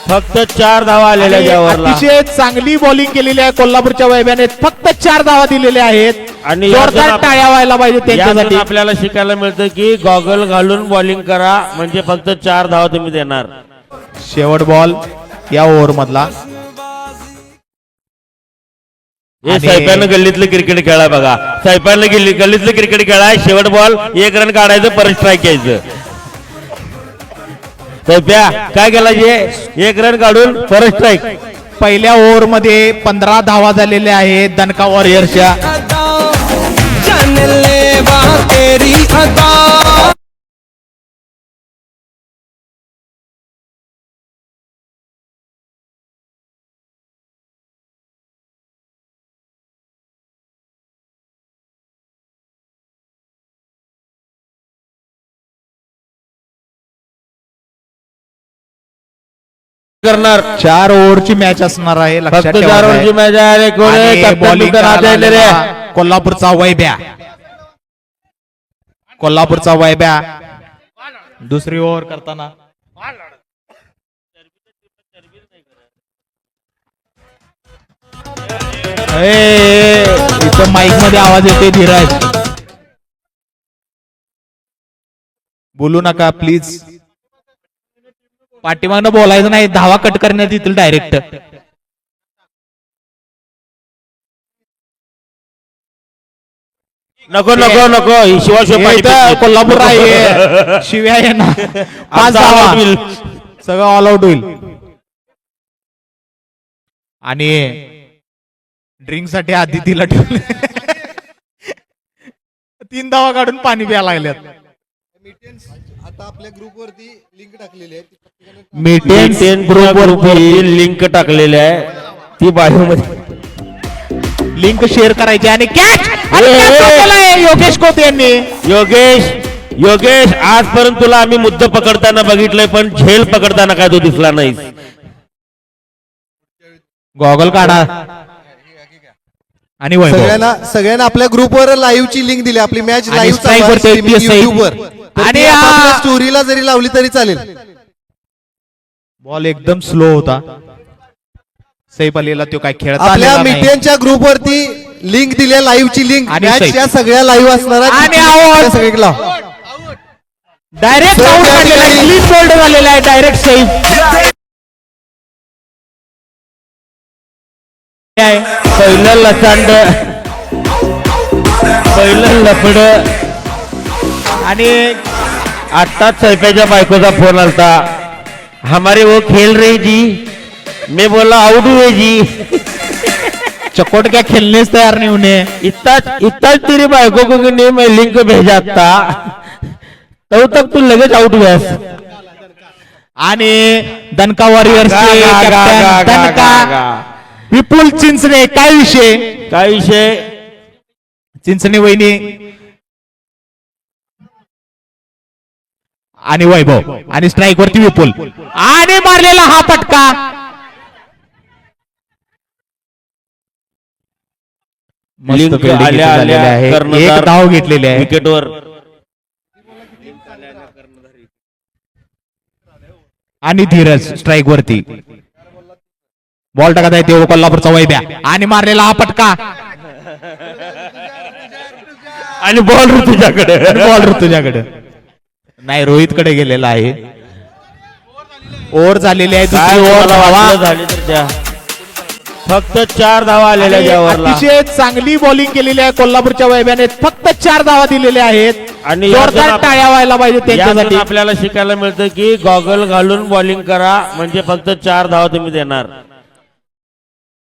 फक्त 4 धावा आलेल्या त्यावरला. अतिशय चांगली बॉलिंग केलेली आहे कोल्हापूरच्या वैभ्याने. फक्त 4 धावा दिलेल्या आहेत आणि जोरदार टाळ्या व्हायला पाहिजे त्यांच्यासाठी. आपल्याला शिकायला मिळतं की गॉगल घालून बॉलिंग करा म्हणजे फक्त 4 धावा तुम्ही देणार. शेवट बॉल या ओव्हर मधला. हे साहेबांना गल्लीतलं क्रिकेट खेळाय बघा. साहेबांना गल्लीतलं क्रिकेट खेळाय. शेवट बॉल 1 रन काढायचं परत स्ट्राईक घ्यायचं. साहेब्या काय केला जे 1 रन काढून परत स्ट्राईक. पहिल्या ओव्हर मध्ये 15 धावा झालेल्या आहेत दणका वॉरियर्सच्या. करणार 4 ओव्हरची मॅच असणार आहे लक्षात फक्त 4 ओव्हरची मॅच आहे. बॉलिंग कोल्हापूरचा वैभ्या. कोल्हापूरचा वैभ्या दुसरी ओव्हर करताना इथं माईक मध्ये आवाज येते. धीरज बोलू नका प्लीज. पाठीमागनं बोलायचं नाही. धावा कट करण्यात येतील डायरेक्ट. नको नको नको शिवाय कोल्हापूर आहे शिव्या आहे ना. 5 धावा सगळं ऑल आउट होईल. आणि ड्रिंक साठी आधी तिला ठेवले 3 धावा काढून पाणी प्यायला लागल्यात. आता आपल्या ग्रुप वरती लिंक टाकलेली आहे. मीटिंग ग्रुप वरती लिंक टाकलेली आहे. ती बायो मध्ये लिंक शेअर करायची. आणि कॅच योगेश कोते यांनी. योगेश आजपर्यंत तुला आम्ही मुद्दा पकडताना बघितलंय पण झेल पकडताना काय तो दिसला नाही. गॉगल काढा. आणि सगळ्यांना आपल्या ग्रुपवर लाईव्हची लिंक दिली. आपली मॅच लाईव्ह युट्यूबवर. आणि स्टोरीला जरी लावली तरी चालेल. बॉल एकदम स्लो होता. सैफ अलीला तो काय खेळत आपल्या मीटिंगच्या ग्रुप वरती लिंक दिली लाईव्हची लिंक. मॅचच्या सगळ्या लाईव्ह असणार सगळ्याला डायरेक्ट बोल्ड झालेला आहे. डायरेक्ट सैफ पहिलं लचांड पहिलं लफड. आणि आत्ताच सैफाच्या बायकोचा फोन आलता. हमारे वो खेल रही जी. मैं बोला आउट हुए जी. चकोट क्या खेलने से तैयार नहीं होने. इतना तेरी बायको को नहीं मैं लिंक भेजा था तब तक तू लगेच आउट हुआस. आणि दणका वॉरियर्स दणका विपुल चिंचणे. काय विषय चिंचणे वहिनी आणि वैभव. आणि स्ट्राईक वरती विपुल. आणि मारलेला हा फटका. मस्त fielding झालेली आहे. एक धाव घेतलेली आहे विकेटवर. आणि धीरज स्ट्राईक वरती. बॉल टाकत आहे ते कोल्हापूरचा वैभ्या. आणि मारलेला हा फटका. आणि बॉल ऋतुजाकडे नाही रोहित कडे गेलेला आहे. ओव्हर झालेली आहे. दुसरी ओव्हर झाली तर त्या फक्त 4 धावा आलेल्या त्यावरला. अतिशय चांगली बॉलिंग केलेली आहे कोल्हापूरच्या वैभ्याने. फक्त 4 धावा दिलेल्या आहेत आणि जोरदार टाळ्या व्हायला पाहिजे त्यांच्यासाठी. आपल्याला शिकायला मिळतं की गॉगल घालून बॉलिंग करा म्हणजे फक्त 4 धावा तुम्ही देणार.